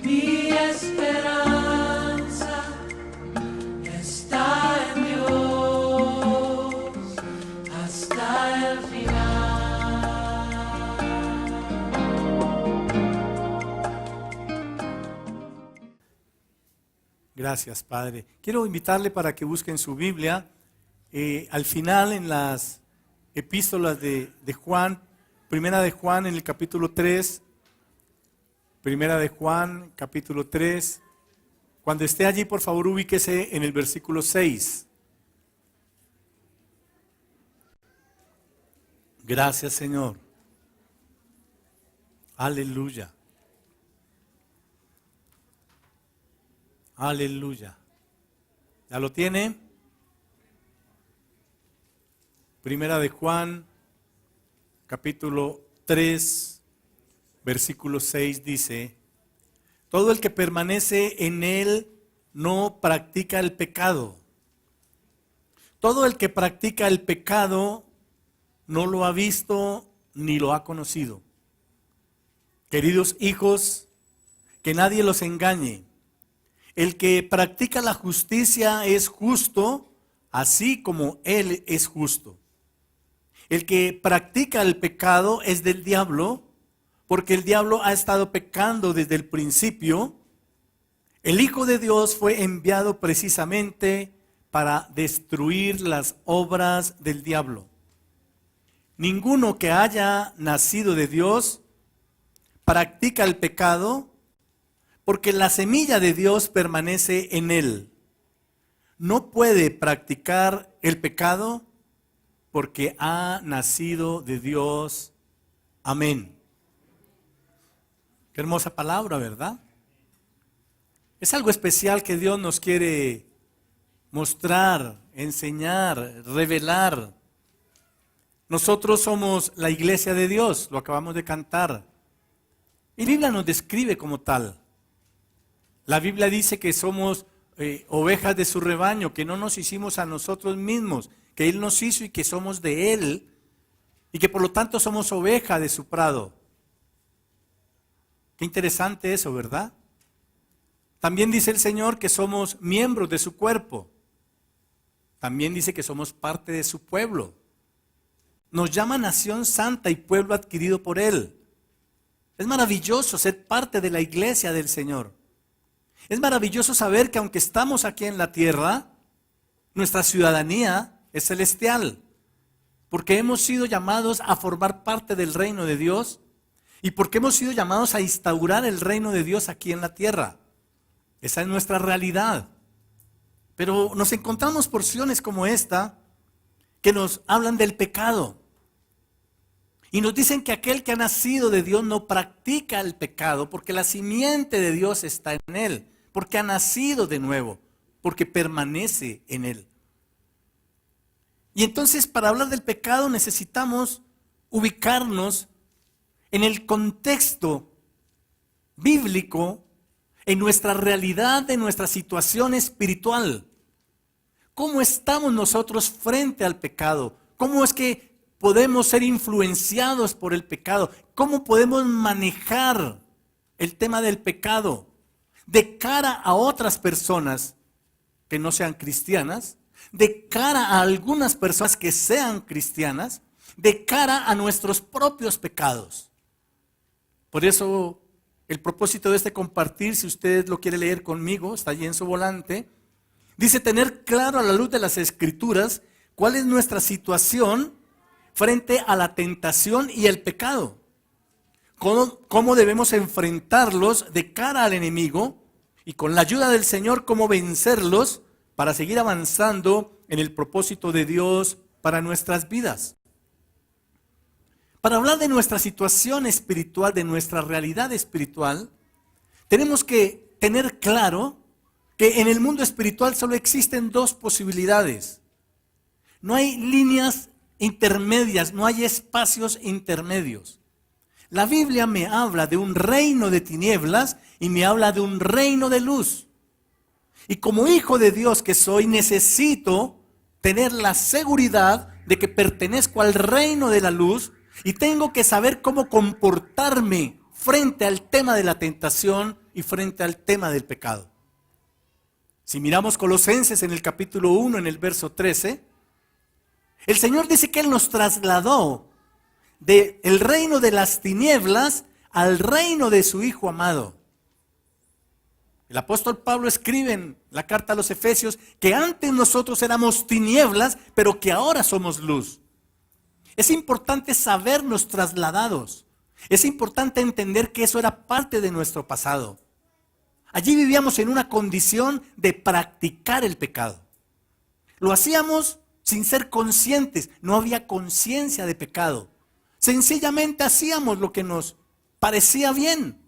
Mi esperanza está en Dios hasta el final. Gracias, Padre. Quiero invitarle para que busquen su Biblia. Al final, en las epístolas de Juan, Primera de Juan en el capítulo 3, Primera de Juan, capítulo 3. Cuando esté allí, por favor, ubíquese en el versículo 6. Gracias, Señor. Aleluya. Aleluya. ¿Ya lo tiene? Primera de Juan, capítulo 3, versículo 6 dice: todo el que permanece en él no practica el pecado. Todo el que practica el pecado no lo ha visto ni lo ha conocido. Queridos hijos, que nadie los engañe. El que practica la justicia es justo, así como él es justo. El que practica el pecado es del diablo, porque el diablo ha estado pecando desde el principio. El Hijo de Dios fue enviado precisamente para destruir las obras del diablo. Ninguno que haya nacido de Dios practica el pecado, porque la semilla de Dios permanece en él. No puede practicar el pecado porque ha nacido de Dios. Amén. Qué hermosa palabra, ¿verdad? Es algo especial que Dios nos quiere mostrar, enseñar, revelar. Nosotros somos la iglesia de Dios, lo acabamos de cantar. Y la Biblia nos describe como tal. La Biblia dice que somos ovejas de su rebaño, que no nos hicimos a nosotros mismos, que Él nos hizo y que somos de Él, y que por lo tanto somos ovejas de su prado. Qué interesante eso, ¿verdad? También dice el Señor que somos miembros de su cuerpo. También dice que somos parte de su pueblo. Nos llama nación santa y pueblo adquirido por Él. Es maravilloso ser parte de la iglesia del Señor. Es maravilloso saber que aunque estamos aquí en la tierra, nuestra ciudadanía es celestial, porque hemos sido llamados a formar parte del reino de Dios y porque hemos sido llamados a instaurar el reino de Dios aquí en la tierra. Esa es nuestra realidad. Pero nos encontramos porciones como esta que nos hablan del pecado y nos dicen que aquel que ha nacido de Dios no practica el pecado porque la simiente de Dios está en él, porque ha nacido de nuevo, porque permanece en él. Y entonces, para hablar del pecado necesitamos ubicarnos en el contexto bíblico, en nuestra realidad, en nuestra situación espiritual. ¿Cómo estamos nosotros frente al pecado? ¿Cómo es que podemos ser influenciados por el pecado? ¿Cómo podemos manejar el tema del pecado de cara a otras personas que no sean cristianas, de cara a algunas personas que sean cristianas, de cara a nuestros propios pecados? Por eso el propósito de este compartir, si usted lo quiere leer conmigo, está allí en su volante, dice: tener claro a la luz de las Escrituras cuál es nuestra situación frente a la tentación y el pecado. Cómo debemos enfrentarlos de cara al enemigo y con la ayuda del Señor cómo vencerlos para seguir avanzando en el propósito de Dios para nuestras vidas. Para hablar de nuestra situación espiritual, de nuestra realidad espiritual, tenemos que tener claro que en el mundo espiritual solo existen dos posibilidades. No hay líneas intermedias, no hay espacios intermedios. La Biblia me habla de un reino de tinieblas y me habla de un reino de luz. Y como hijo de Dios que soy, necesito tener la seguridad de que pertenezco al reino de la luz y tengo que saber cómo comportarme frente al tema de la tentación y frente al tema del pecado. Si miramos Colosenses en el capítulo 1, en el verso 13, el Señor dice que Él nos trasladó del reino de las tinieblas al reino de su Hijo amado. El apóstol Pablo escribe en la carta a los Efesios que antes nosotros éramos tinieblas, pero que ahora somos luz. Es importante sabernos trasladados. Es importante entender que eso era parte de nuestro pasado. Allí vivíamos en una condición de practicar el pecado. Lo hacíamos sin ser conscientes, no había conciencia de pecado. Sencillamente hacíamos lo que nos parecía bien.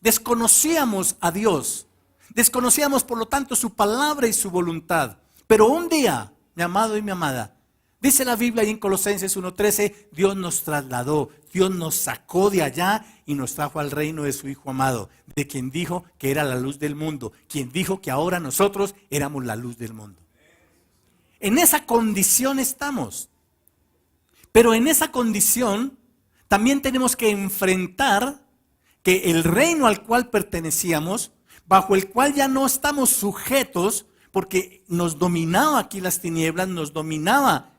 Desconocíamos a Dios. Desconocíamos, por lo tanto, su palabra y su voluntad. Pero un día, mi amado y mi amada, dice la Biblia ahí en Colosenses 1:13, Dios nos trasladó, Dios nos sacó de allá y nos trajo al reino de su Hijo amado, de quien dijo que era la luz del mundo, quien dijo que ahora nosotros éramos la luz del mundo. En esa condición estamos. Pero en esa condición también tenemos que enfrentar que el reino al cual pertenecíamos, bajo el cual ya no estamos sujetos, porque nos dominaba aquí las tinieblas, nos dominaba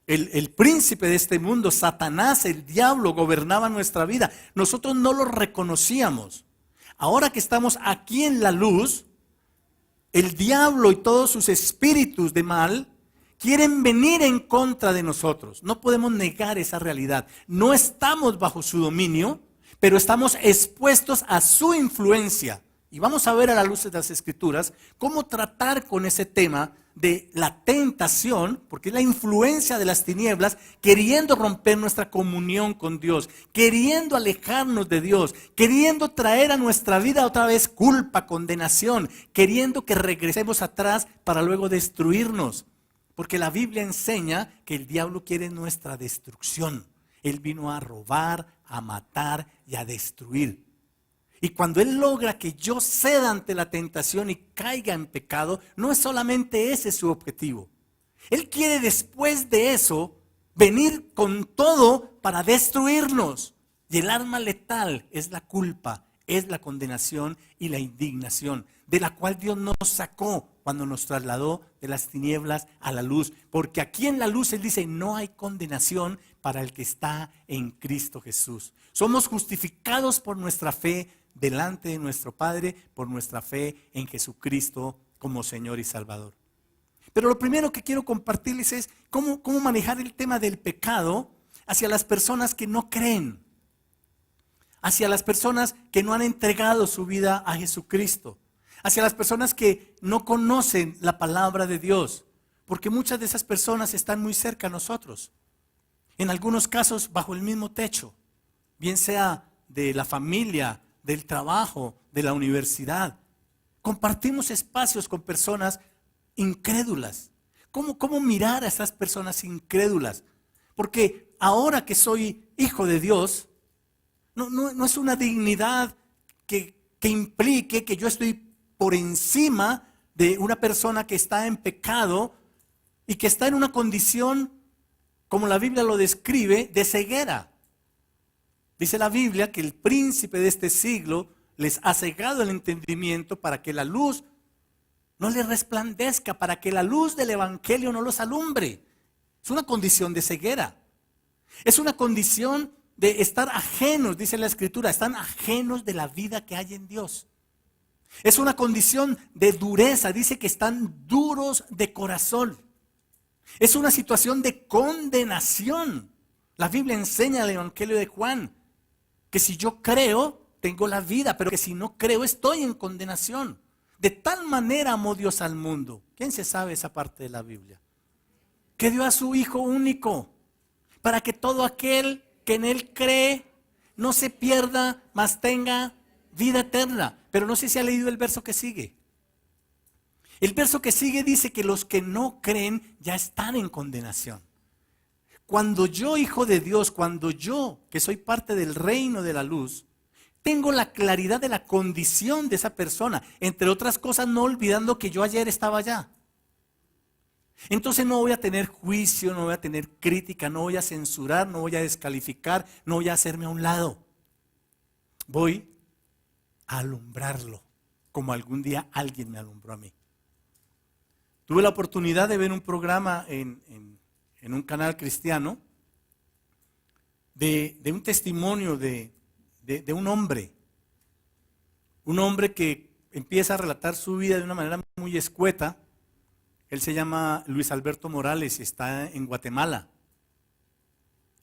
el príncipe de este mundo, Satanás, el diablo, gobernaba nuestra vida. Nosotros no lo reconocíamos. Ahora que estamos aquí en la luz, el diablo y todos sus espíritus de mal quieren venir en contra de nosotros. No podemos negar esa realidad. No estamos bajo su dominio, pero estamos expuestos a su influencia. Y vamos a ver a la luz de las Escrituras cómo tratar con ese tema de la tentación, porque es la influencia de las tinieblas, queriendo romper nuestra comunión con Dios, queriendo alejarnos de Dios, queriendo traer a nuestra vida otra vez culpa, condenación, queriendo que regresemos atrás para luego destruirnos. Porque la Biblia enseña que el diablo quiere nuestra destrucción. Él vino a robar, a matar y a destruir. Y cuando Él logra que yo ceda ante la tentación y caiga en pecado, no es solamente ese su objetivo. Él quiere después de eso venir con todo para destruirnos. Y el arma letal es la culpa, es la condenación y la indignación, de la cual Dios nos sacó cuando nos trasladó de las tinieblas a la luz. Porque aquí en la luz Él dice, no hay condenación para el que está en Cristo Jesús. Somos justificados por nuestra fe delante de nuestro Padre, por nuestra fe en Jesucristo como Señor y Salvador. Pero lo primero que quiero compartirles es cómo manejar el tema del pecado hacia las personas que no creen, hacia las personas que no han entregado su vida a Jesucristo, hacia las personas que no conocen la palabra de Dios, porque muchas de esas personas están muy cerca a nosotros. En algunos casos bajo el mismo techo, bien sea de la familia, del trabajo, de la universidad. Compartimos espacios con personas incrédulas. ¿Cómo mirar a esas personas incrédulas? Porque ahora que soy hijo de Dios, no es una dignidad que implique que yo estoy por encima de una persona que está en pecado y que está en una condición, como la Biblia lo describe, de ceguera. Dice la Biblia que el príncipe de este siglo les ha cegado el entendimiento para que la luz no les resplandezca, para que la luz del evangelio no los alumbre. Es una condición de ceguera. Es una condición de estar ajenos, dice la Escritura, están ajenos de la vida que hay en Dios. Es una condición de dureza, dice que están duros de corazón. Es una situación de condenación. La Biblia enseña en el Evangelio de Juan que si yo creo, tengo la vida, pero que si no creo, estoy en condenación. De tal manera amó Dios al mundo. ¿Quién se sabe esa parte de la Biblia? Que dio a su Hijo único, para que todo aquel que en Él cree no se pierda, mas tenga vida eterna. Pero no sé si ha leído el verso que sigue. El verso que sigue dice que los que no creen ya están en condenación. Cuando yo, hijo de Dios, cuando yo, que soy parte del reino de la luz, tengo la claridad de la condición de esa persona, entre otras cosas no olvidando que yo ayer estaba allá. Entonces no voy a tener juicio, no voy a tener crítica, no voy a censurar, no voy a descalificar, no voy a hacerme a un lado. Voy a alumbrarlo, como algún día alguien me alumbró a mí. Tuve la oportunidad de ver un programa en un canal cristiano de un testimonio de un hombre que empieza a relatar su vida de una manera muy escueta. Él se llama Luis Alberto Morales y está en Guatemala.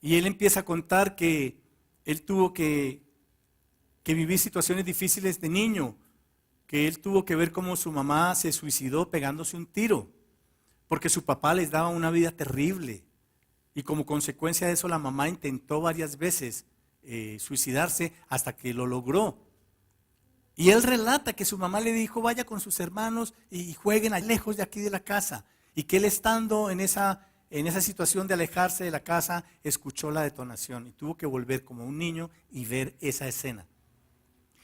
Y él empieza a contar que él tuvo que vivir situaciones difíciles de niño, que él tuvo que ver cómo su mamá se suicidó pegándose un tiro, porque su papá les daba una vida terrible. Y como consecuencia de eso la mamá intentó varias veces suicidarse hasta que lo logró. Y él relata que su mamá le dijo, vaya con sus hermanos y jueguen lejos de aquí de la casa. Y que él estando en esa situación de alejarse de la casa, escuchó la detonación y tuvo que volver como un niño y ver esa escena.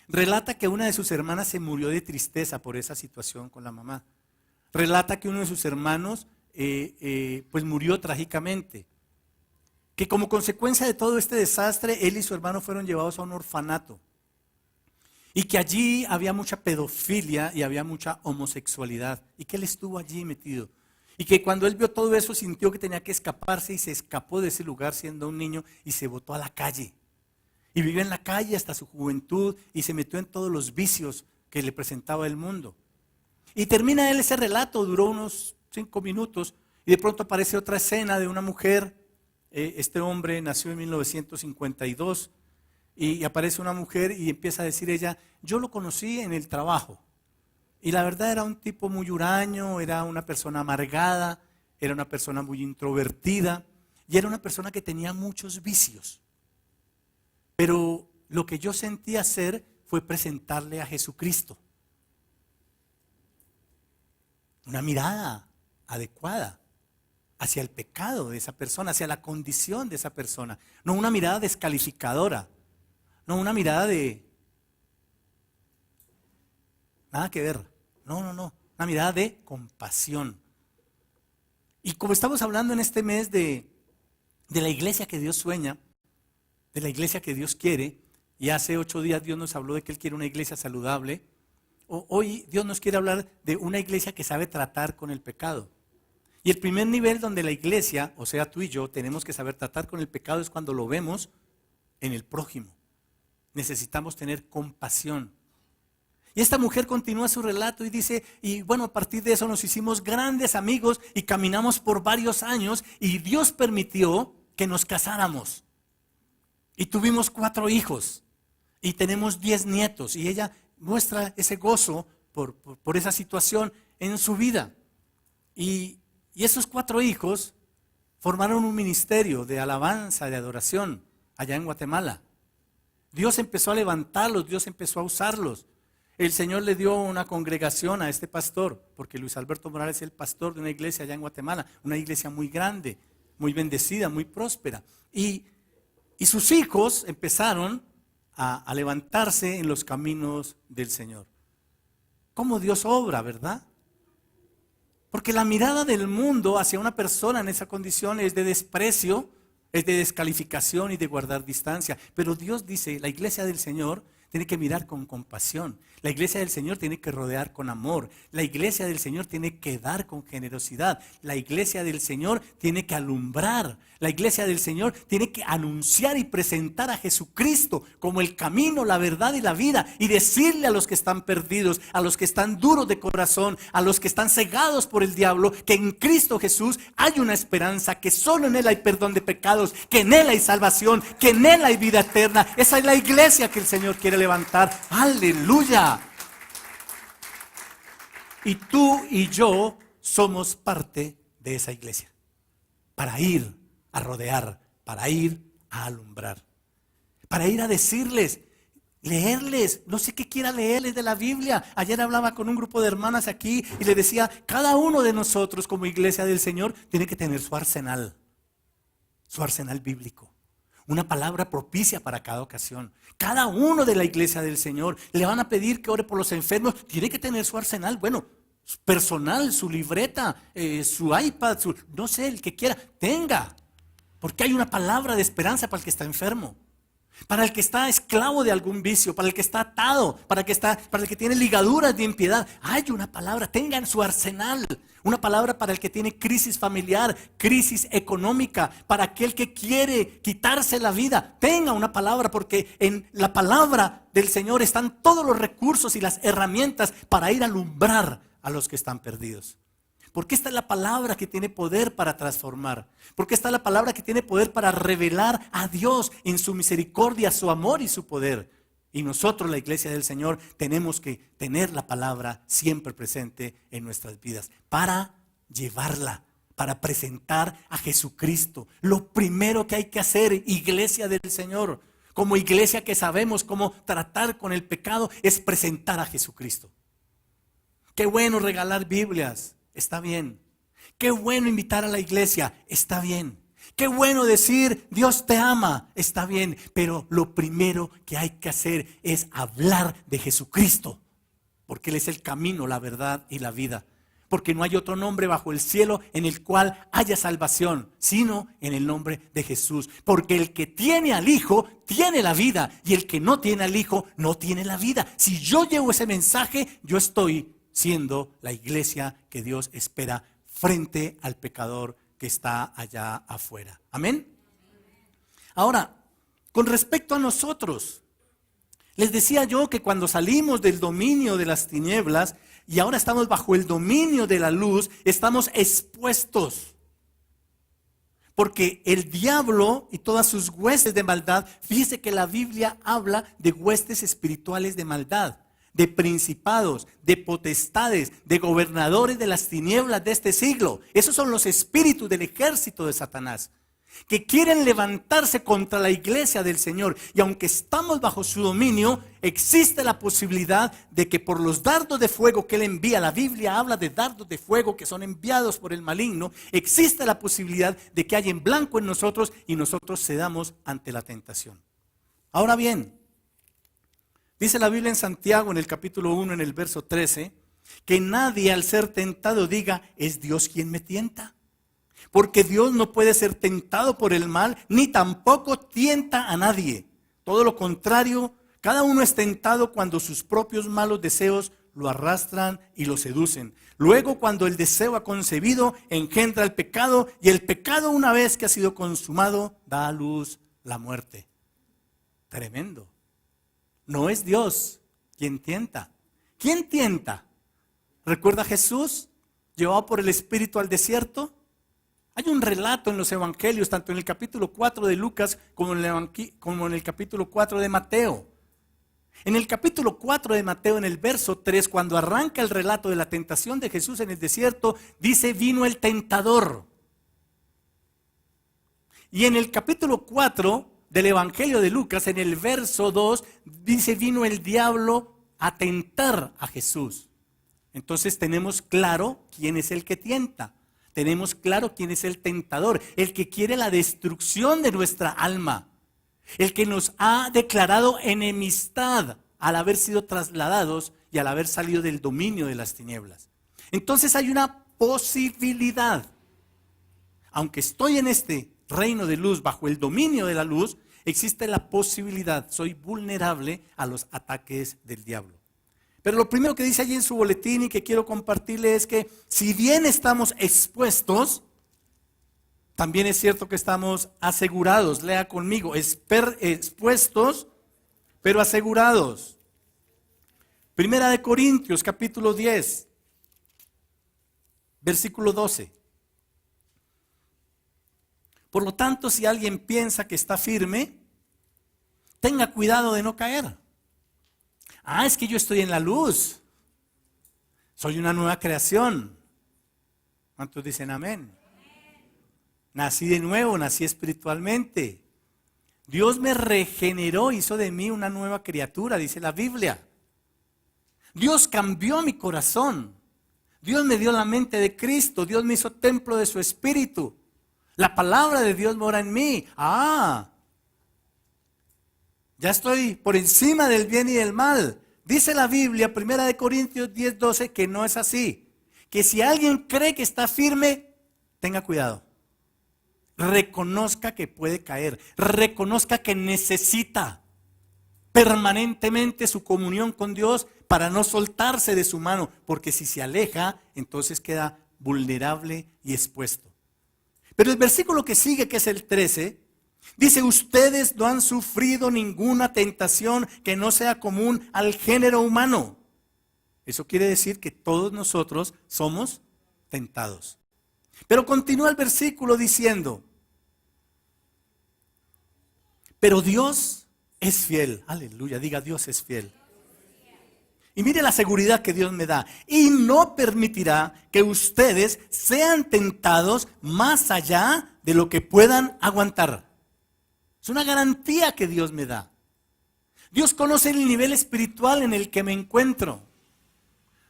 Relata que una de sus hermanas se murió de tristeza por esa situación con la mamá. Relata que uno de sus hermanos pues murió trágicamente. Que como consecuencia de todo este desastre, él y su hermano fueron llevados a un orfanato. Y que allí había mucha pedofilia y había mucha homosexualidad. Y que él estuvo allí metido. Y que cuando él vio todo eso sintió que tenía que escaparse y se escapó de ese lugar siendo un niño y se botó a la calle. Y vivió en la calle hasta su juventud y se metió en todos los vicios que le presentaba el mundo. Y termina él ese relato, duró unos 5 minutos y de pronto aparece otra escena de una mujer. Este hombre nació en 1952 y aparece una mujer y empieza a decir ella, yo lo conocí en el trabajo. Y la verdad era un tipo muy huraño, era una persona amargada, era una persona muy introvertida y era una persona que tenía muchos vicios. Pero lo que yo sentí hacer fue presentarle a Jesucristo. Una mirada adecuada hacia el pecado de esa persona, hacia la condición de esa persona. No una mirada descalificadora, no una mirada de nada que ver. No, una mirada de compasión. Y como estamos hablando en este mes de la iglesia que Dios sueña, de la iglesia que Dios quiere, y hace 8 días Dios nos habló de que Él quiere una iglesia saludable, hoy Dios nos quiere hablar de una iglesia que sabe tratar con el pecado. Y el primer nivel donde la iglesia, o sea tú y yo, tenemos que saber tratar con el pecado es cuando lo vemos en el prójimo. Necesitamos tener compasión. Y esta mujer continúa su relato y dice, y bueno, a partir de eso nos hicimos grandes amigos y caminamos por varios años y Dios permitió que nos casáramos. Y tuvimos 4 hijos y tenemos 10 nietos y ella muestra ese gozo por esa situación en su vida. Y esos 4 hijos formaron un ministerio de alabanza, de adoración allá en Guatemala. Dios empezó a levantarlos, Dios empezó a usarlos. El Señor le dio una congregación a este pastor, porque Luis Alberto Morales es el pastor de una iglesia allá en Guatemala, una iglesia muy grande, muy bendecida, muy próspera. Y sus hijos empezaron a levantarse en los caminos del Señor. ¿Cómo Dios obra, verdad? Porque la mirada del mundo hacia una persona en esa condición es de desprecio, es de descalificación y de guardar distancia. Pero Dios dice, la iglesia del Señor tiene que mirar con compasión. La iglesia del Señor tiene que rodear con amor. La iglesia del Señor tiene que dar con generosidad. La iglesia del Señor tiene que alumbrar. La iglesia del Señor tiene que anunciar y presentar a Jesucristo como el camino, la verdad y la vida. Y decirle a los que están perdidos, a los que están duros de corazón, a los que están cegados por el diablo, que en Cristo Jesús hay una esperanza, que solo en Él hay perdón de pecados, que en Él hay salvación, que en Él hay vida eterna. Esa es la iglesia que el Señor quiere levantar. ¡Aleluya! Y tú y yo somos parte de esa iglesia. Para ir a rodear, para ir a alumbrar, para ir a decirles, leerles, no sé qué quiera leerles de la Biblia. Ayer hablaba con un grupo de hermanas aquí y le decía, cada uno de nosotros como iglesia del Señor tiene que tener su arsenal bíblico. Una palabra propicia para cada ocasión. Cada uno de la iglesia del Señor le van a pedir que ore por los enfermos. Tiene que tener su arsenal, bueno, personal, su libreta, su iPad, no sé, el que quiera, tenga. Porque hay una palabra de esperanza para el que está enfermo. Para el que está esclavo de algún vicio, para el que está atado, para el que tiene ligaduras de impiedad. Hay una palabra, tengan su arsenal. Una palabra para el que tiene crisis familiar, crisis económica, para aquel que quiere quitarse la vida. Tenga una palabra, porque en la palabra del Señor están todos los recursos y las herramientas para ir a alumbrar a los que están perdidos. Porque esta es la palabra que tiene poder para transformar. Porque esta es la palabra que tiene poder para revelar a Dios en su misericordia, su amor y su poder. Y nosotros, la iglesia del Señor, tenemos que tener la palabra siempre presente en nuestras vidas para llevarla, para presentar a Jesucristo. Lo primero que hay que hacer, iglesia del Señor, como iglesia que sabemos cómo tratar con el pecado, es presentar a Jesucristo. Qué bueno regalar Biblias. Está bien. Qué bueno invitar a la iglesia. Está bien. Qué bueno decir Dios te ama. Está bien. Pero lo primero que hay que hacer es hablar de Jesucristo. Porque Él es el camino, la verdad y la vida. Porque no hay otro nombre bajo el cielo en el cual haya salvación, sino en el nombre de Jesús. Porque el que tiene al Hijo tiene la vida. Y el que no tiene al Hijo no tiene la vida. Si yo llevo ese mensaje, yo estoy siendo la iglesia que Dios espera frente al pecador que está allá afuera. Amén. Ahora, con respecto a nosotros, les decía yo que cuando salimos del dominio de las tinieblas y ahora estamos bajo el dominio de la luz, estamos expuestos. Porque el diablo y todas sus huestes de maldad, fíjese que la Biblia habla de huestes espirituales de maldad, de principados, de potestades, de gobernadores de las tinieblas de este siglo. Esos son los espíritus del ejército de Satanás, que quieren levantarse contra la iglesia del Señor. Y aunque estamos bajo su dominio, existe la posibilidad de que por los dardos de fuego que Él envía, la Biblia habla de dardos de fuego que son enviados por el maligno, existe la posibilidad de que haya en blanco en nosotros y nosotros cedamos ante la tentación. Ahora bien, dice la Biblia en Santiago, en el capítulo 1, en el verso 13, que nadie al ser tentado diga, es Dios quien me tienta. Porque Dios no puede ser tentado por el mal, ni tampoco tienta a nadie. Todo lo contrario, cada uno es tentado cuando sus propios malos deseos lo arrastran y lo seducen. Luego, cuando el deseo ha concebido, engendra el pecado, y el pecado, una vez que ha sido consumado, da a luz la muerte. Tremendo. No es Dios quien tienta. ¿Quién tienta? ¿Recuerda a Jesús llevado por el Espíritu al desierto? Hay un relato en los evangelios, tanto en el capítulo 4 de Lucas como en el capítulo 4 de Mateo. En el capítulo 4 de Mateo, en el verso 3, cuando arranca el relato de la tentación de Jesús en el desierto, dice, vino el tentador. Y en el capítulo 4 del Evangelio de Lucas, en el verso 2, dice, vino el diablo a tentar a Jesús. Entonces tenemos claro quién es el que tienta. Tenemos claro quién es el tentador, el que quiere la destrucción de nuestra alma. El que nos ha declarado enemistad al haber sido trasladados y al haber salido del dominio de las tinieblas. Entonces hay una posibilidad. Aunque estoy en este reino de luz, bajo el dominio de la luz, existe la posibilidad, soy vulnerable a los ataques del diablo. Pero lo primero que dice allí en su boletín y que quiero compartirle es que si bien estamos expuestos, también es cierto que estamos asegurados. Lea conmigo, expuestos, pero asegurados. Primera de Corintios, capítulo 10, versículo 12. Por lo tanto, si alguien piensa que está firme, tenga cuidado de no caer. Ah, es que yo estoy en la luz. Soy una nueva creación. ¿Cuántos dicen amén? Nací de nuevo, nací espiritualmente. Dios me regeneró, hizo de mí una nueva criatura, dice la Biblia. Dios cambió mi corazón. Dios me dio la mente de Cristo. Dios me hizo templo de su espíritu. La palabra de Dios mora en mí. Ya estoy por encima del bien y del mal. Dice la Biblia, 1 Corintios 10, 12, que no es así. Que si alguien cree que está firme, tenga cuidado. reconozca que puede caer, reconozca que necesita permanentemente su comunión con Dios para no soltarse de su mano, porque si se aleja, entonces queda vulnerable y expuesto. Pero el versículo que sigue, que es el 13, dice: ustedes no han sufrido ninguna tentación que no sea común al género humano. Eso quiere decir que todos nosotros somos tentados. Pero continúa el versículo diciendo: pero Dios es fiel. Aleluya, diga: Dios es fiel. Y mire la seguridad que Dios me da. Y no permitirá que ustedes sean tentados más allá de lo que puedan aguantar. Es una garantía que Dios me da. Dios conoce el nivel espiritual en el que me encuentro.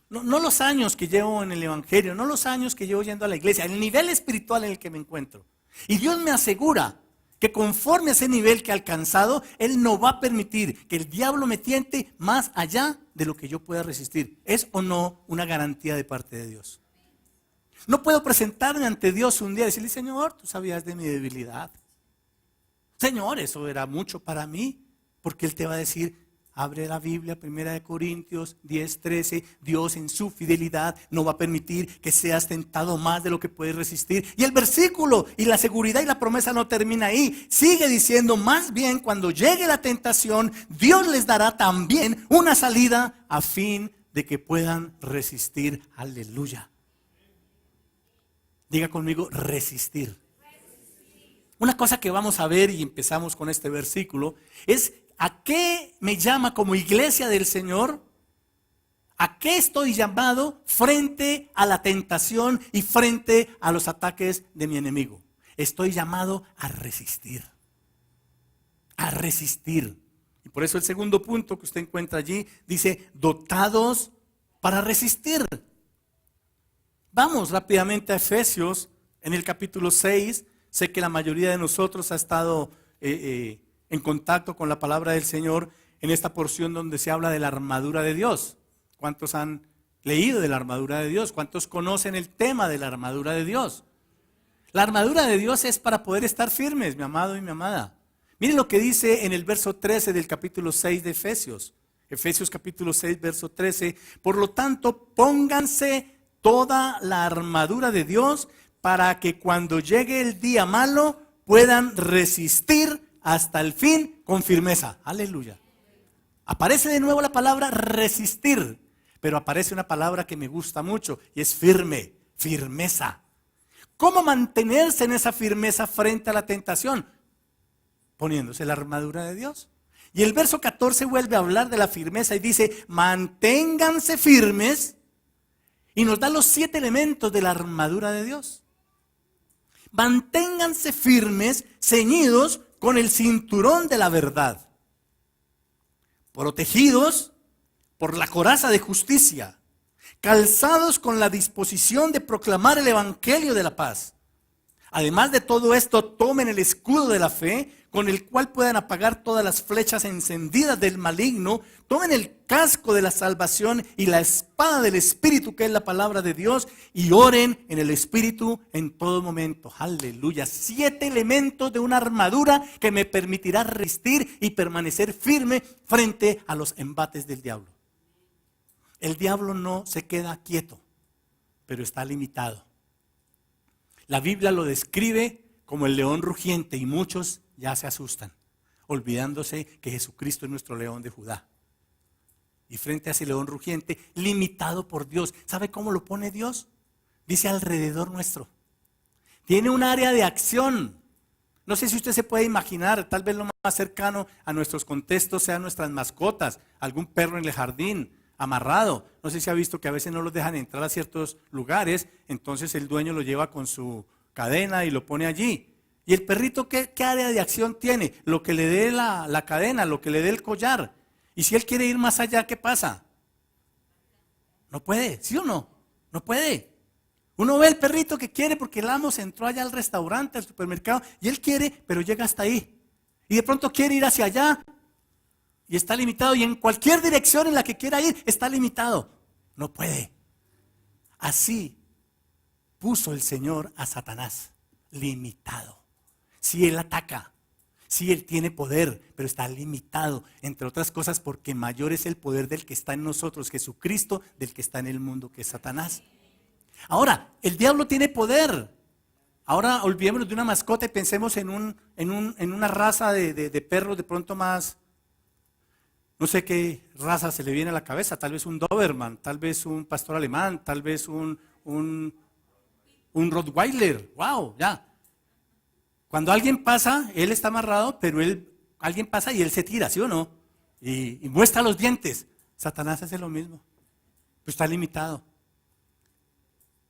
No los años que llevo en el Evangelio, no los años que llevo yendo a la iglesia, el nivel espiritual en el que me encuentro. Y Dios me asegura que conforme a ese nivel que he alcanzado, Él no va a permitir que el diablo me tiente más allá de lo que yo pueda resistir. ¿Es o no una garantía de parte de Dios? No puedo presentarme ante Dios un día y decirle: Señor, tú sabías de mi debilidad. Señor, eso era mucho para mí. Porque Él te va a decir: abre la Biblia, 1 Corintios 10:13. Dios en su fidelidad no va a permitir que seas tentado más de lo que puedes resistir. Y el versículo y la seguridad y la promesa no termina ahí. Sigue diciendo: más bien cuando llegue la tentación, Dios les dará también una salida a fin de que puedan resistir. Aleluya. Diga conmigo: resistir. Una cosa que vamos a ver, y empezamos con este versículo, es: ¿a qué me llama como iglesia del Señor? ¿A qué estoy llamado frente a la tentación y frente a los ataques de mi enemigo? Estoy llamado a resistir. A resistir. Y por eso el segundo punto que usted encuentra allí dice: dotados para resistir. Vamos rápidamente a Efesios en el capítulo 6. Sé que la mayoría de nosotros ha estado en contacto con la palabra del Señor en esta porción donde se habla de la armadura de Dios. ¿Cuántos han leído de la armadura de Dios? ¿Cuántos conocen el tema de la armadura de Dios? La armadura de Dios es para poder estar firmes, mi amado y mi amada. Miren lo que dice en el verso 13 del capítulo 6 de Efesios. Efesios capítulo 6, verso 13. Por lo tanto, pónganse toda la armadura de Dios para que cuando llegue el día malo puedan resistir hasta el fin con firmeza. Aleluya. Aparece de nuevo la palabra resistir, pero aparece una palabra que me gusta mucho y es firme, firmeza. ¿Cómo mantenerse en esa firmeza frente a la tentación? Poniéndose la armadura de Dios. Y el verso 14 vuelve a hablar de la firmeza y dice: manténganse firmes, y nos da los 7 elementos de la armadura de Dios. Manténganse firmes, ceñidos con el cinturón de la verdad, protegidos por la coraza de justicia, calzados con la disposición de proclamar el evangelio de la paz. Además de todo esto, tomen el escudo de la fe, con el cual puedan apagar todas las flechas encendidas del maligno. Tomen el casco de la salvación y la espada del Espíritu, que es la palabra de Dios, y oren en el Espíritu en todo momento. Aleluya. 7 elementos de una armadura que me permitirá resistir y permanecer firme frente a los embates del diablo. El diablo no se queda quieto, pero está limitado. La Biblia lo describe como el león rugiente y muchos ya se asustan, olvidándose que Jesucristo es nuestro león de Judá. Y frente a ese león rugiente, limitado por Dios, ¿sabe cómo lo pone Dios? Dice: alrededor nuestro. Tiene un área de acción. No sé si usted se puede imaginar, tal vez lo más cercano a nuestros contextos sean nuestras mascotas, algún perro en el jardín, amarrado. No sé si ha visto que a veces no los dejan entrar a ciertos lugares, entonces el dueño lo lleva con su cadena y lo pone allí. ¿Y el perrito qué área de acción tiene? Lo que le dé la cadena, lo que le dé el collar. Y si él quiere ir más allá, ¿qué pasa? No puede, ¿sí o no? No puede. Uno ve el perrito que quiere porque el amo se entró allá al restaurante, al supermercado, y él quiere, pero llega hasta ahí. Y de pronto quiere ir hacia allá y está limitado. Y en cualquier dirección en la que quiera ir, está limitado. No puede. Así puso el Señor a Satanás, limitado. Sí, Él ataca. Sí, Él tiene poder, pero está limitado, entre otras cosas, porque mayor es el poder del que está en nosotros, Jesucristo, del que está en el mundo, que es Satanás. Ahora, el diablo tiene poder. Ahora olvidémonos de una mascota y pensemos en una raza de perros de pronto más, no sé qué raza se le viene a la cabeza, tal vez un Doberman, tal vez un pastor alemán, tal vez un Rottweiler. ¡Wow! Ya. Cuando alguien pasa, él está amarrado, pero alguien pasa y él se tira, ¿sí o no? Y muestra los dientes. Satanás hace lo mismo, pues está limitado.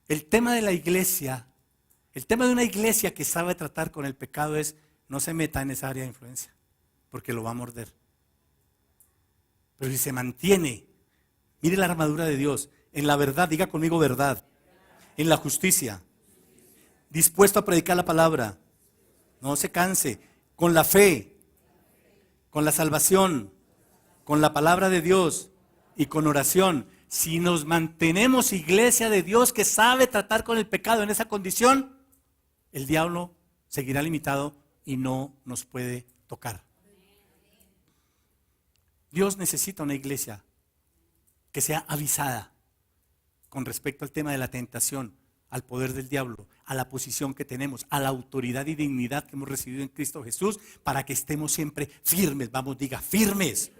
El tema de la iglesia, el tema de una iglesia que sabe tratar con el pecado es: no se meta en esa área de influencia, porque lo va a morder. Pero si se mantiene, mire la armadura de Dios, en la verdad, diga conmigo verdad, en la justicia, dispuesto a predicar la palabra, no se canse, con la fe, con la salvación, con la palabra de Dios y con oración. Si nos mantenemos iglesia de Dios que sabe tratar con el pecado en esa condición, el diablo seguirá limitado y no nos puede tocar. Dios necesita una iglesia que sea avisada con respecto al tema de la tentación, al poder del diablo, a la posición que tenemos, a la autoridad y dignidad que hemos recibido en Cristo Jesús, para que estemos siempre firmes. Vamos, diga, firmes.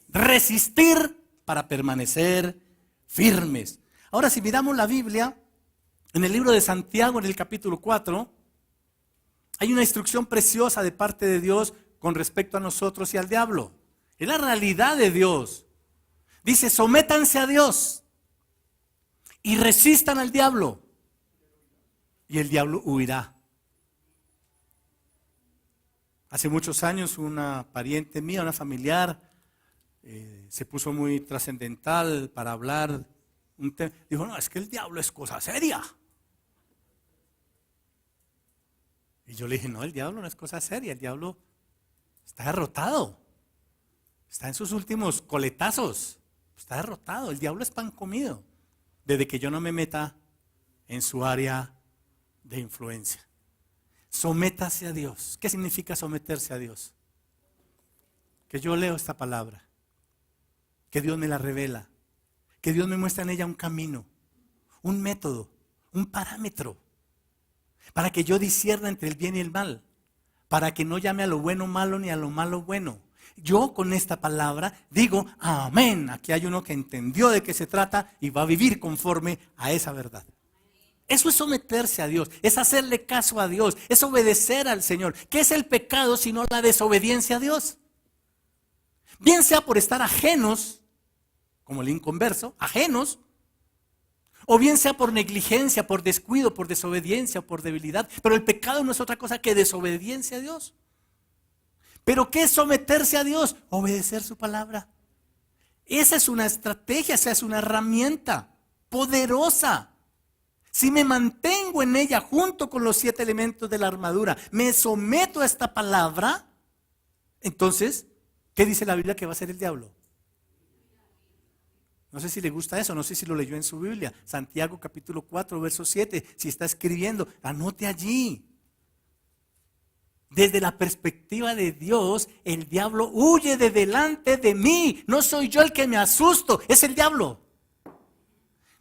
Resistir para permanecer firmes. Ahora, si miramos la Biblia, en el libro de Santiago, en el capítulo 4, hay una instrucción preciosa de parte de Dios con respecto a nosotros y al diablo. Es la realidad de Dios. Dice: sométanse a Dios y resistan al diablo, y el diablo huirá. Hace muchos años una pariente mía, una familiar, se puso muy trascendental para hablar un tema. Dijo: no, es que el diablo es cosa seria. Y yo le dije: no, el diablo no es cosa seria, el diablo está derrotado. Está en sus últimos coletazos. Está derrotado. El diablo es pan comido. Desde que yo no me meta en su área de influencia. Sométase a Dios. ¿Qué significa someterse a Dios? Que yo leo esta palabra, que Dios me la revela, que Dios me muestra en ella un camino, un método, un parámetro, para que yo discierna entre el bien y el mal, para que no llame a lo bueno malo ni a lo malo bueno. Yo con esta palabra digo: amén. Aquí hay uno que entendió de qué se trata y va a vivir conforme a esa verdad. Eso es someterse a Dios, es hacerle caso a Dios, es obedecer al Señor. ¿Qué es el pecado sino la desobediencia a Dios? Bien sea por estar ajenos, como el inconverso, ajenos, o bien sea por negligencia, por descuido, por desobediencia o por debilidad. Pero el pecado no es otra cosa que desobediencia a Dios. ¿Pero qué es someterse a Dios? Obedecer su palabra. Esa es una estrategia, esa es una herramienta poderosa. Si me mantengo en ella junto con los 7 elementos de la armadura, me someto a esta palabra, entonces, ¿qué dice la Biblia que va a hacer el diablo? No sé si le gusta eso, no sé si lo leyó en su Biblia. Santiago capítulo 4, verso 7. Si está escribiendo, anote allí. Desde la perspectiva de Dios, el diablo huye de delante de mí. No soy yo el que me asusto, es el diablo.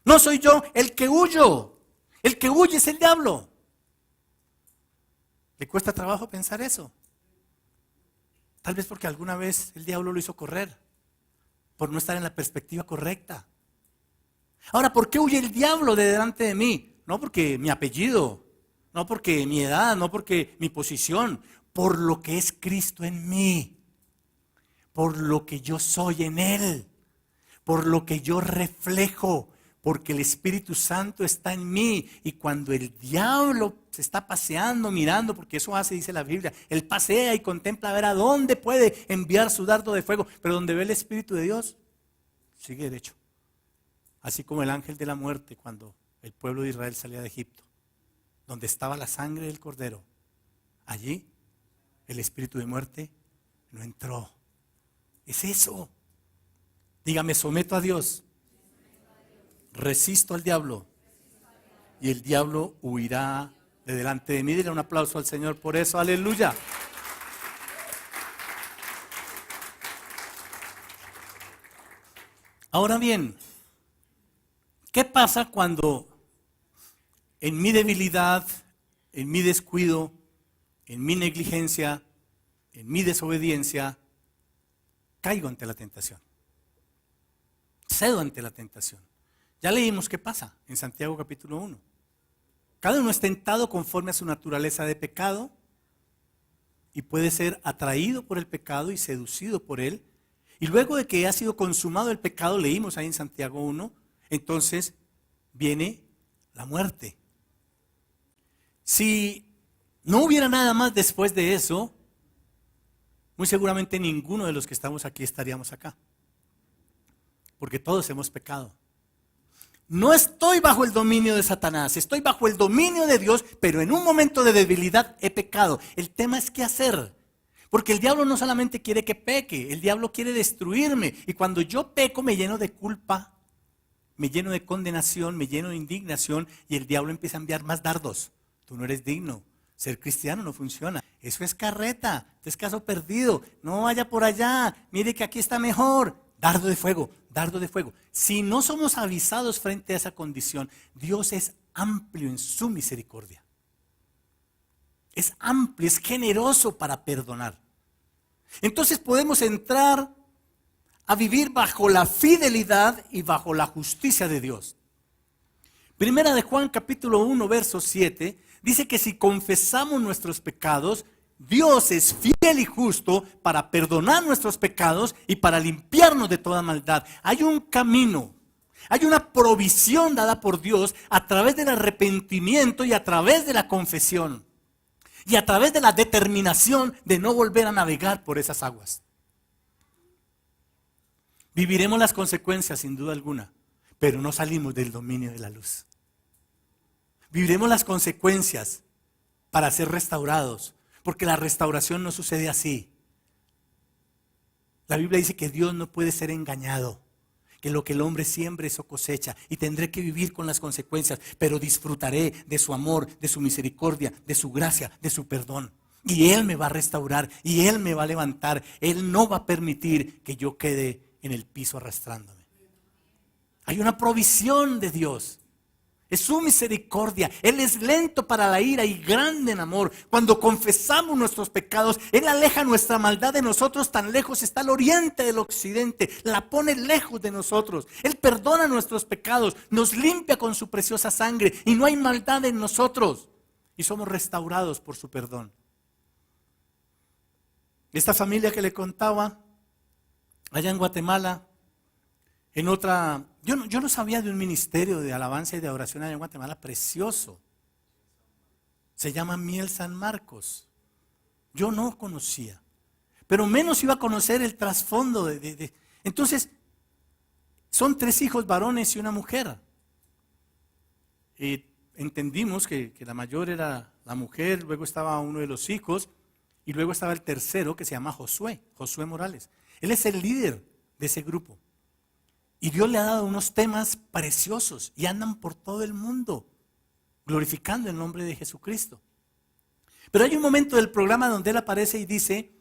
No soy yo el que huyo. El que huye es el diablo. ¿Le cuesta trabajo pensar eso? Tal vez porque alguna vez el diablo lo hizo correr, por no estar en la perspectiva correcta. Ahora, ¿por qué huye el diablo de delante de mí? No porque mi apellido, no porque mi edad, no porque mi posición, por lo que es Cristo en mí, por lo que yo soy en Él, por lo que yo reflejo, porque el Espíritu Santo está en mí. Y cuando el diablo se está paseando, mirando, porque eso hace, dice la Biblia, él pasea y contempla a ver a dónde puede enviar su dardo de fuego, pero donde ve el Espíritu de Dios, sigue derecho. Así como el ángel de la muerte cuando el pueblo de Israel salía de Egipto, donde estaba la sangre del cordero, allí el espíritu de muerte no entró. Es eso. Dígame: someto a Dios, resisto al diablo y el diablo huirá de delante de mí. Dile un aplauso al Señor por eso, aleluya. Ahora bien, ¿qué pasa cuando en mi debilidad, en mi descuido, en mi negligencia, en mi desobediencia, caigo ante la tentación? Cedo ante la tentación. Ya leímos qué pasa en Santiago capítulo 1. Cada uno es tentado conforme a su naturaleza de pecado y puede ser atraído por el pecado y seducido por él. Y luego de que ha sido consumado el pecado, leímos ahí en Santiago 1, entonces viene la muerte. Si no hubiera nada más después de eso, muy seguramente ninguno de los que estamos aquí estaríamos acá. Porque todos hemos pecado. No estoy bajo el dominio de Satanás, estoy bajo el dominio de Dios, pero en un momento de debilidad he pecado. El tema es qué hacer. Porque el diablo no solamente quiere que peque, el diablo quiere destruirme. Y cuando yo peco me lleno de culpa, me lleno de condenación, me lleno de indignación y el diablo empieza a enviar más dardos. Tú no eres digno, ser cristiano no funciona. Eso es carreta, es caso perdido, no vaya por allá, mire que aquí está mejor. Dardo de fuego, dardo de fuego. Si no somos avisados frente a esa condición, Dios es amplio en su misericordia. Es amplio, es generoso para perdonar. Entonces podemos entrar a vivir bajo la fidelidad y bajo la justicia de Dios. Primera de Juan capítulo 1 verso 7 dice que si confesamos nuestros pecados, Dios es fiel y justo para perdonar nuestros pecados y para limpiarnos de toda maldad. Hay un camino, hay una provisión dada por Dios a través del arrepentimiento y a través de la confesión. Y a través de la determinación de no volver a navegar por esas aguas. Viviremos las consecuencias sin duda alguna, pero no salimos del dominio de la luz. Viviremos las consecuencias para ser restaurados, porque la restauración no sucede así. La Biblia dice que Dios no puede ser engañado, que lo que el hombre siembre eso cosecha, y tendré que vivir con las consecuencias, pero disfrutaré de su amor, de su misericordia, de su gracia, de su perdón. Y Él me va a restaurar, y Él me va a levantar. Él no va a permitir que yo quede en el piso arrastrándome. Hay una provisión de Dios. Es su misericordia. Él es lento para la ira y grande en amor. Cuando confesamos nuestros pecados, Él aleja nuestra maldad de nosotros. Tan lejos está el oriente del occidente. La pone lejos de nosotros. Él perdona nuestros pecados. Nos limpia con su preciosa sangre. Y no hay maldad en nosotros. Y somos restaurados por su perdón. Esta familia que le contaba, allá en Guatemala, en otra, yo no sabía de un ministerio de alabanza y de oración allá en Guatemala precioso. Se llama Miel San Marcos. Yo no conocía, pero menos iba a conocer el trasfondo Entonces, son 3 hijos varones y una mujer. Entendimos que la mayor era la mujer, luego estaba uno de los hijos y luego estaba el tercero que se llama Josué Morales. Él es el líder de ese grupo. Y Dios le ha dado unos temas preciosos y andan por todo el mundo glorificando el nombre de Jesucristo. Pero hay un momento del programa donde él aparece y dice,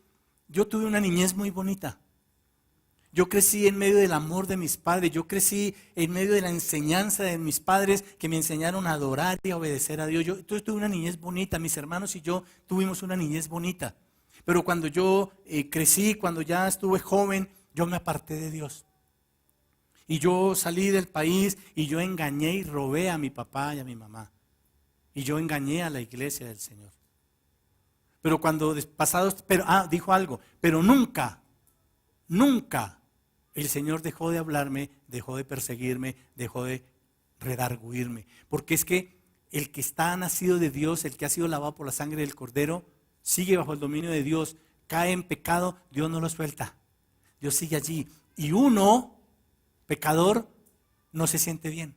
yo tuve una niñez muy bonita. Yo crecí en medio del amor de mis padres, yo crecí en medio de la enseñanza de mis padres que me enseñaron a adorar y a obedecer a Dios. Yo tuve una niñez bonita, mis hermanos y yo tuvimos una niñez bonita. Pero cuando yo crecí, cuando ya estuve joven, yo me aparté de Dios. Y yo salí del país y yo engañé y robé a mi papá y a mi mamá. Y yo engañé a la iglesia del Señor. Pero cuando dijo algo, pero nunca el Señor dejó de hablarme, dejó de perseguirme, dejó de redarguirme. Porque es que el que está nacido de Dios, el que ha sido lavado por la sangre del Cordero, sigue bajo el dominio de Dios, cae en pecado, Dios no lo suelta. Dios sigue allí. Y uno, pecador, no se siente bien.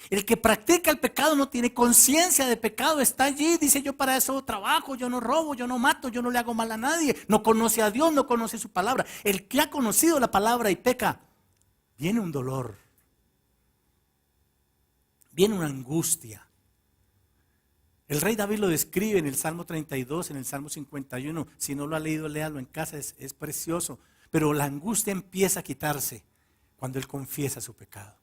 El que practica el pecado no tiene conciencia de pecado, está allí, dice yo para eso trabajo, yo no robo, yo no mato, yo no le hago mal a nadie, no conoce a Dios, no conoce su palabra. El que ha conocido la palabra y peca, viene un dolor, viene una angustia. El rey David lo describe en el Salmo 32, en el Salmo 51. Si no lo ha leído, léalo en casa, es precioso. Pero la angustia empieza a quitarse cuando él confiesa su pecado.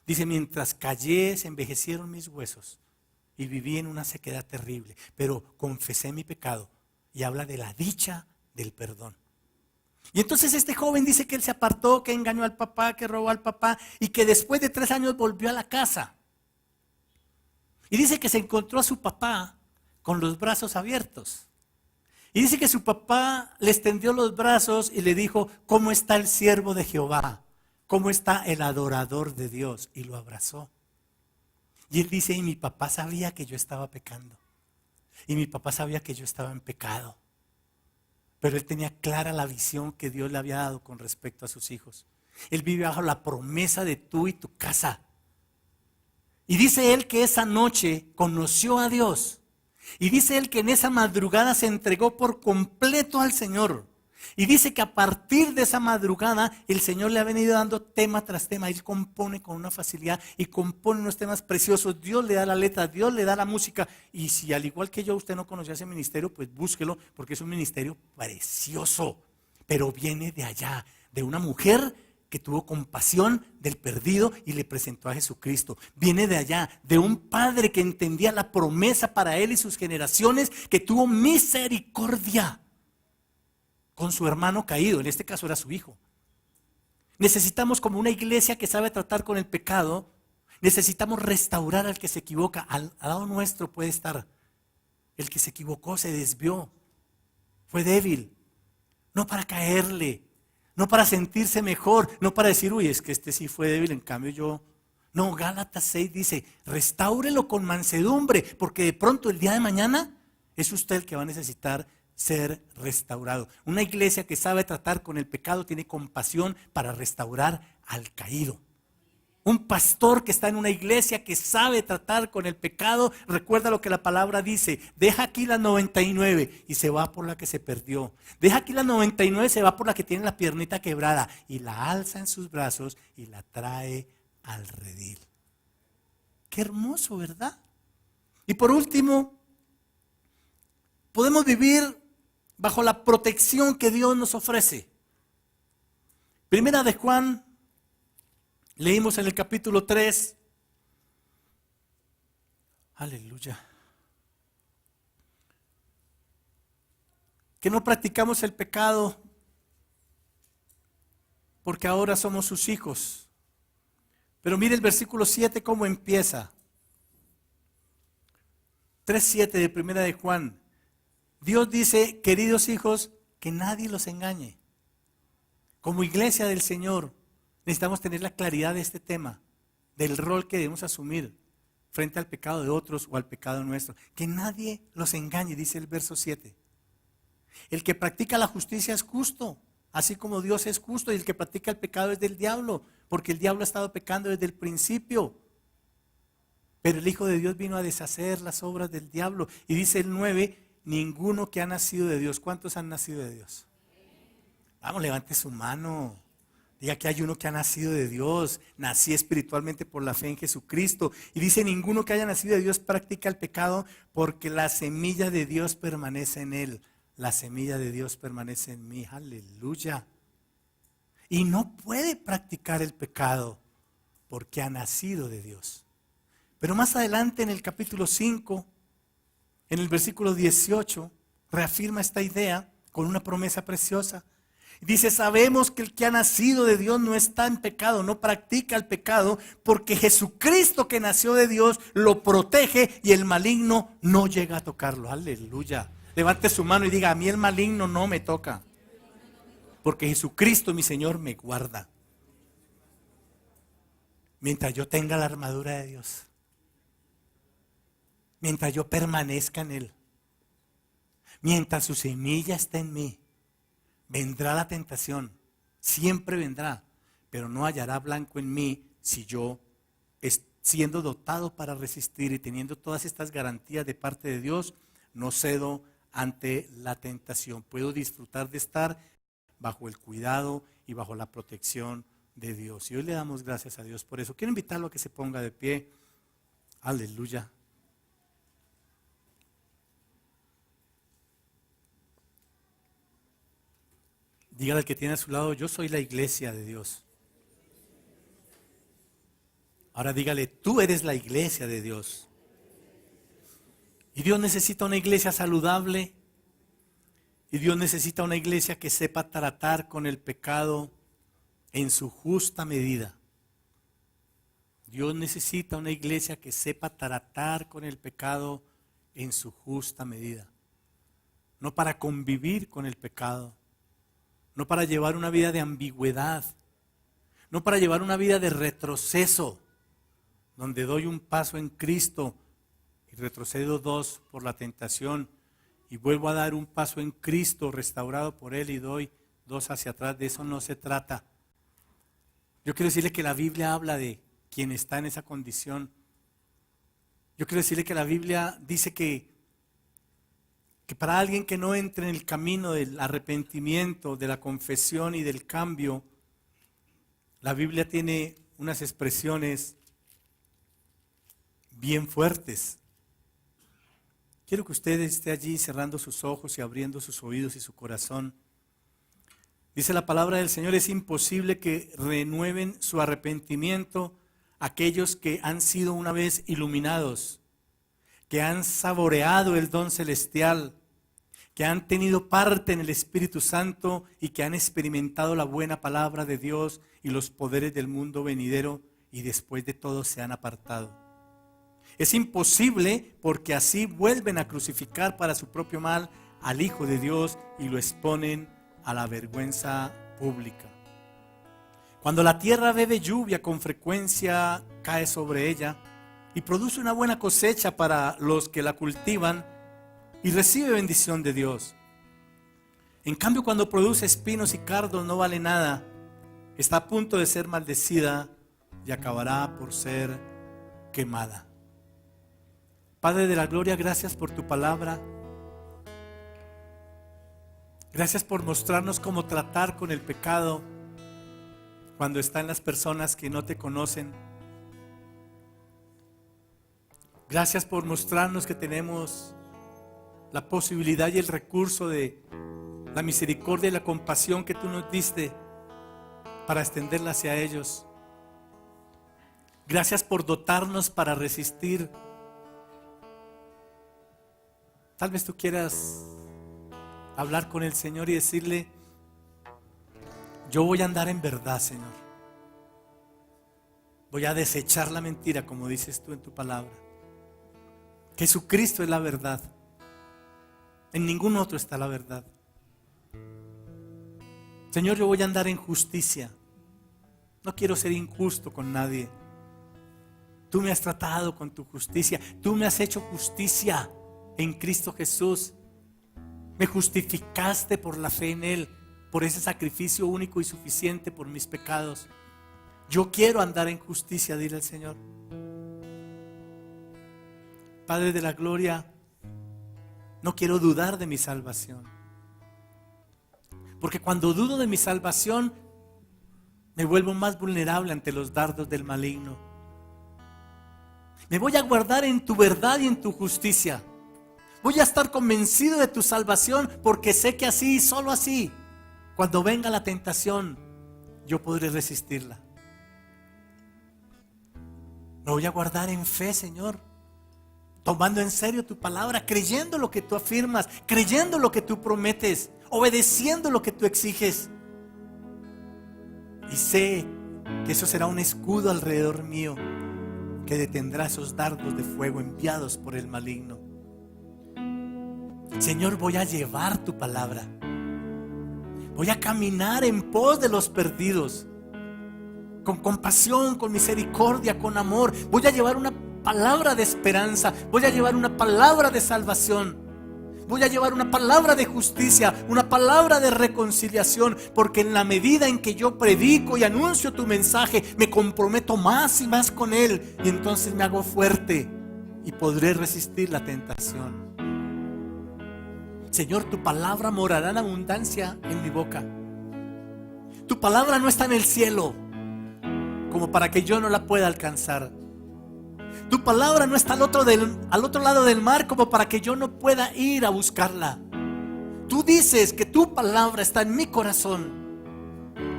Dice, mientras callé, se envejecieron mis huesos y viví en una sequedad terrible. Pero confesé mi pecado y habla de la dicha del perdón. Y entonces este joven dice que él se apartó, que engañó al papá, que robó al papá y que después de 3 años volvió a la casa. Y dice que se encontró a su papá con los brazos abiertos. Y dice que su papá le extendió los brazos y le dijo, ¿cómo está el siervo de Jehová? ¿Cómo está el adorador de Dios? Y lo abrazó. Y él dice, y mi papá sabía que yo estaba pecando. Y mi papá sabía que yo estaba en pecado. Pero él tenía clara la visión que Dios le había dado con respecto a sus hijos. Él vive bajo la promesa de tú y tu casa. Y dice él que esa noche conoció a Dios. Y dice él que en esa madrugada se entregó por completo al Señor. Y dice que a partir de esa madrugada el Señor le ha venido dando tema tras tema. Él compone con una facilidad y compone unos temas preciosos. Dios le da la letra, Dios le da la música. Y si al igual que yo usted no conocía ese ministerio, pues búsquelo porque es un ministerio precioso. Pero viene de allá, de una mujer que tuvo compasión del perdido y le presentó a Jesucristo. Viene de allá, de un padre que entendía la promesa para él y sus generaciones, que tuvo misericordia con su hermano caído, en este caso era su hijo. Necesitamos, como una iglesia que sabe tratar con el pecado, necesitamos restaurar al que se equivoca. Al lado nuestro puede estar el que se equivocó, se desvió, fue débil, no para caerle, no para sentirse mejor, no para decir, uy, es que este sí fue débil, en cambio yo. No, Gálatas 6 dice, restáurelo con mansedumbre, porque de pronto el día de mañana es usted el que va a necesitar ser restaurado. Una iglesia que sabe tratar con el pecado tiene compasión para restaurar al caído. Un pastor que está en una iglesia que sabe tratar con el pecado, recuerda lo que la palabra dice, deja aquí las 99 y se va por la que se perdió. Deja aquí las 99 y se va por la que tiene la piernita quebrada y la alza en sus brazos y la trae al redil. Qué hermoso, ¿verdad? Y por último, podemos vivir bajo la protección que Dios nos ofrece. Primera de Juan, leímos en el capítulo 3. Aleluya. Que no practicamos el pecado porque ahora somos sus hijos. Pero mire el versículo 7 cómo empieza. 3:7 de Primera de Juan. Dios dice, queridos hijos, que nadie los engañe. Como iglesia del Señor, necesitamos tener la claridad de este tema, del rol que debemos asumir frente al pecado de otros o al pecado nuestro. Que nadie los engañe, dice el verso 7. El que practica la justicia es justo, así como Dios es justo, y el que practica el pecado es del diablo, porque el diablo ha estado pecando desde el principio. Pero el Hijo de Dios vino a deshacer las obras del diablo. Y dice el 9, ninguno que ha nacido de Dios. ¿Cuántos han nacido de Dios? Vamos, levante su mano. Diga que hay uno que ha nacido de Dios. Nací espiritualmente por la fe en Jesucristo. Y dice, ninguno que haya nacido de Dios practica el pecado, porque la semilla de Dios permanece en él. La semilla de Dios permanece en mí. Aleluya. Y no puede practicar el pecado porque ha nacido de Dios. Pero más adelante en el capítulo 5, en el versículo 18, reafirma esta idea con una promesa preciosa. Dice, sabemos que el que ha nacido de Dios no está en pecado, no practica el pecado, porque Jesucristo que nació de Dios lo protege y el maligno no llega a tocarlo. Aleluya. Levante su mano y diga, a mí el maligno no me toca, porque Jesucristo mi Señor me guarda. Mientras yo tenga la armadura de Dios, mientras yo permanezca en Él, mientras su semilla esté en mí, vendrá la tentación, siempre vendrá, pero no hallará blanco en mí si yo, siendo dotado para resistir y teniendo todas estas garantías de parte de Dios, no cedo ante la tentación. Puedo disfrutar de estar bajo el cuidado y bajo la protección de Dios. Y hoy le damos gracias a Dios por eso. Quiero invitarlo a que se ponga de pie. Aleluya. Dígale al que tiene a su lado, yo soy la iglesia de Dios. Ahora dígale, tú eres la iglesia de Dios. Y Dios necesita una iglesia saludable. Y Dios necesita una iglesia que sepa tratar con el pecado en su justa medida. Dios necesita una iglesia que sepa tratar con el pecado en su justa medida. No para convivir con el pecado. No para llevar una vida de ambigüedad. No para llevar una vida de retroceso, donde doy un paso en Cristo y retrocedo 2 por la tentación y vuelvo a dar un paso en Cristo restaurado por Él y doy 2 hacia atrás. De eso no se trata. Yo quiero decirle que la Biblia habla de quien está en esa condición. Yo quiero decirle que la Biblia dice que para alguien que no entre en el camino del arrepentimiento, de la confesión y del cambio, la Biblia tiene unas expresiones bien fuertes. Quiero que usted esté allí cerrando sus ojos y abriendo sus oídos y su corazón. Dice la palabra del Señor, es imposible que renueven su arrepentimiento aquellos que han sido una vez iluminados, que han saboreado el don celestial, que han tenido parte en el Espíritu Santo y que han experimentado la buena palabra de Dios y los poderes del mundo venidero y después de todo se han apartado. Es imposible porque así vuelven a crucificar para su propio mal al Hijo de Dios y lo exponen a la vergüenza pública. Cuando la tierra bebe lluvia con frecuencia cae sobre ella y produce una buena cosecha para los que la cultivan y recibe bendición de Dios. En cambio, cuando produce espinos y cardos no vale nada, está a punto de ser maldecida y acabará por ser quemada. Padre de la gloria, gracias por tu palabra. Gracias por mostrarnos cómo tratar con el pecado cuando están las personas que no te conocen. Gracias por mostrarnos que tenemos la posibilidad y el recurso de la misericordia y la compasión que tú nos diste para extenderla hacia ellos. Gracias por dotarnos para resistir. Tal vez tú quieras hablar con el Señor y decirle, yo voy a andar en verdad, Señor. Voy a desechar la mentira, como dices tú en tu palabra. Jesucristo es la verdad. En ningún otro está la verdad. Señor, yo voy a andar en justicia. No quiero ser injusto con nadie. Tú me has tratado con tu justicia. Tú me has hecho justicia en Cristo Jesús. Me justificaste por la fe en Él, por ese sacrificio único y suficiente por mis pecados. Yo quiero andar en justicia, dile al Señor. Padre de la gloria, no quiero dudar de mi salvación. Porque cuando dudo de mi salvación, me vuelvo más vulnerable ante los dardos del maligno. Me voy a guardar en tu verdad y en tu justicia. Voy a estar convencido de tu salvación porque sé que así, solo así, cuando venga la tentación, yo podré resistirla. Me voy a guardar en fe, Señor, tomando en serio tu palabra, creyendo lo que tú afirmas, creyendo lo que tú prometes, obedeciendo lo que tú exiges. Y sé que eso será un escudo alrededor mío que detendrá esos dardos de fuego enviados por el maligno. Señor, voy a llevar tu palabra. Voy a caminar en pos de los perdidos, con compasión, con misericordia, con amor. Voy a llevar una palabra de esperanza. Voy a llevar una palabra de salvación. Voy a llevar una palabra de justicia, una palabra de reconciliación, porque en la medida en que yo predico y anuncio tu mensaje, me comprometo más y más con Él, y entonces me hago fuerte y podré resistir la tentación. Señor, tu palabra morará en abundancia en mi boca. Tu palabra no está en el cielo como para que yo no la pueda alcanzar. Tu palabra no está al otro lado del mar como para que yo no pueda ir a buscarla. tú dices que tu palabra está en mi corazón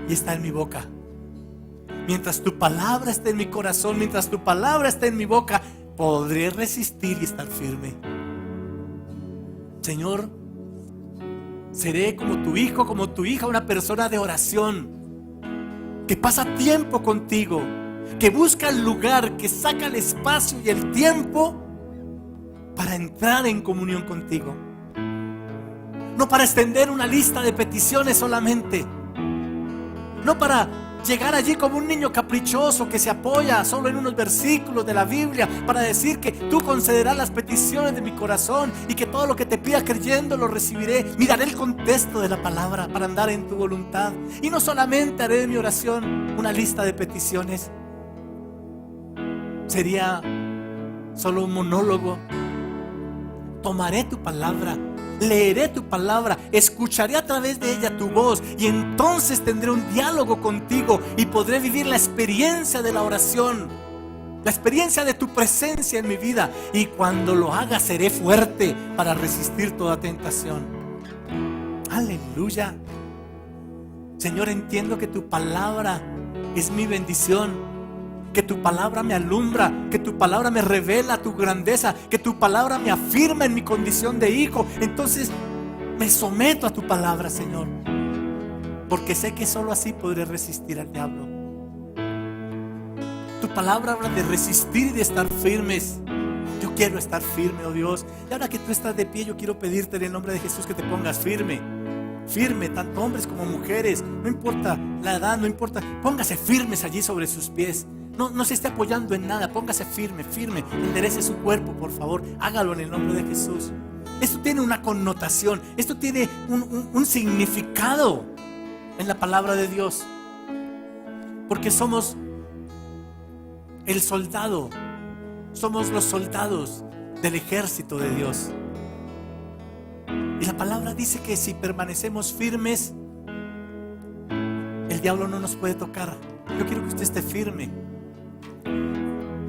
y está en mi boca. Mientras tu palabra esté en mi corazón, mientras tu palabra esté en mi boca, podré resistir y estar firme. Señor, seré como tu hijo, como tu hija, una persona de oración, que pasa tiempo contigo, que busca el lugar, que saca el espacio y el tiempo para entrar en comunión contigo. No para extender una lista de peticiones solamente, no para llegar allí como un niño caprichoso que se apoya solo en unos versículos de la Biblia para decir que tú concederás las peticiones de mi corazón y que todo lo que te pida creyendo lo recibiré. Miraré el contexto de la palabra para andar en tu voluntad. Y no solamente haré de mi oración una lista de peticiones. Sería solo un monólogo. Tomaré tu palabra, leeré tu palabra, escucharé a través de ella tu voz, y entonces tendré un diálogo contigo y podré vivir la experiencia de la oración, la experiencia de tu presencia en mi vida. Y cuando lo haga seré fuerte para resistir toda tentación. Aleluya. Señor, entiendo que tu palabra es mi bendición, que tu palabra me alumbra, que tu palabra me revela tu grandeza, que tu palabra me afirma en mi condición de hijo. Entonces me someto a tu palabra, Señor, porque sé que solo así podré resistir al diablo. Tu palabra habla de resistir y de estar firmes. Yo quiero estar firme, oh Dios. Y ahora que tú estás de pie, yo quiero pedirte en el nombre de Jesús que te pongas firme. Firme, tanto hombres como mujeres, no importa la edad, no importa. Póngase firmes allí sobre sus pies. No se esté apoyando en nada, póngase firme, enderece su cuerpo, por favor, hágalo en el nombre de Jesús. Esto tiene una connotación, esto tiene un significado en la palabra de Dios, porque somos el soldado, somos los soldados del ejército de Dios. Y la palabra dice que si permanecemos firmes, el diablo no nos puede tocar. Yo quiero que usted esté firme.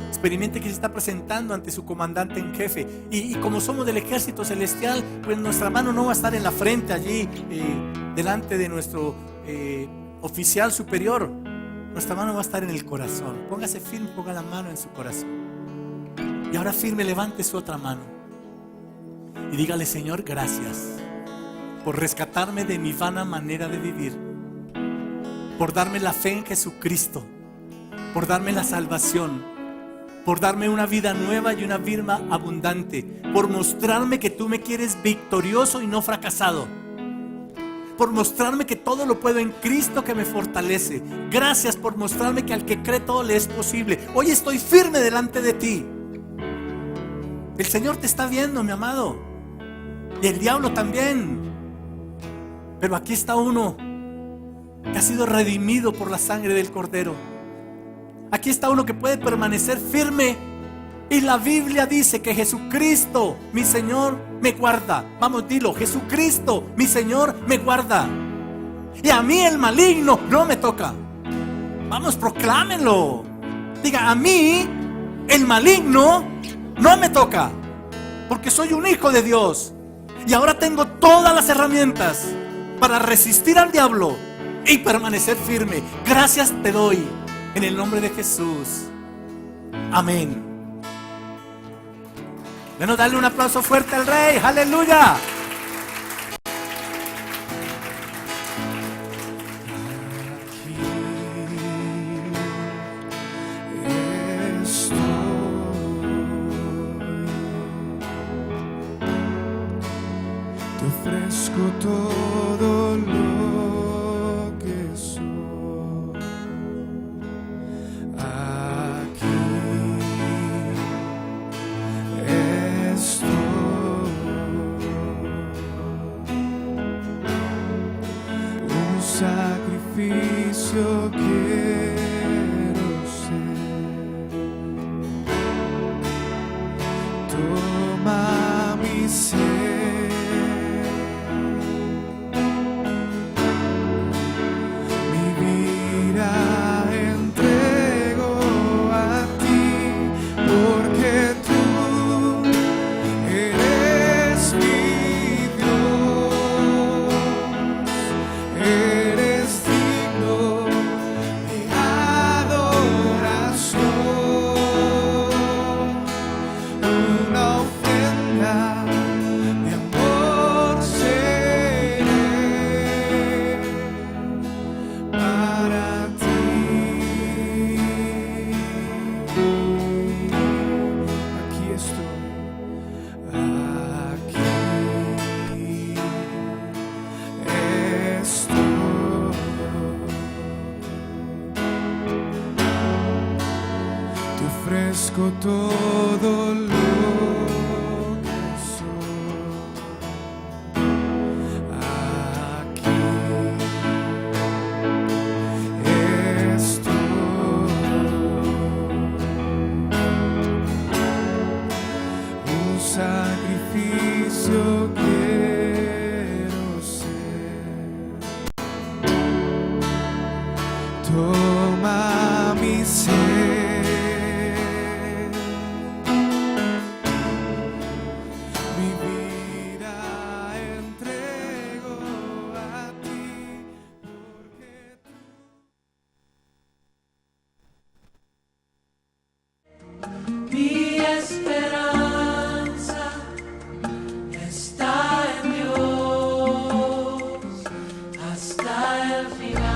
Experimente que se está presentando ante su comandante en jefe. Y como somos del ejército celestial, pues nuestra mano no va a estar en la frente allí, delante de nuestro oficial superior. Nuestra mano va a estar en el corazón. Póngase firme, ponga la mano en su corazón. Y ahora firme, levante su otra mano y dígale: Señor, gracias por rescatarme de mi vana manera de vivir, por darme la fe en Jesucristo, por darme la salvación, por darme una vida nueva y una vida abundante, por mostrarme que tú me quieres victorioso y no fracasado, por mostrarme que todo lo puedo en Cristo que me fortalece. Gracias por mostrarme que al que cree todo le es posible. Hoy estoy firme delante de ti. El Señor te está viendo, mi amado, y el diablo también. Pero aquí está uno que ha sido redimido por la sangre del Cordero. Aquí está uno que puede permanecer firme. Y la Biblia dice que Jesucristo, mi Señor, me guarda. Vamos, dilo: Jesucristo, mi Señor, me guarda. Y a mí el maligno no me toca. Vamos, proclámenlo. Diga: a mí el maligno no me toca, porque soy un hijo de Dios. Y ahora tengo todas las herramientas para resistir al diablo y permanecer firme. Gracias te doy en el nombre de Jesús. Amén. Bueno, dale un aplauso fuerte al Rey. Aleluya. Te ofrezco todo lo que soy. Aquí estoy. Un sacrificio quiero ser. Toma mi ser. Porque tú eres mi Dios. ofrezco todo lo que soy. Aquí estoy. Un sacrificio quiero ser. Toma mi ser, mi vida entrego a ti, porque Mi esperanza está en Dios hasta el final.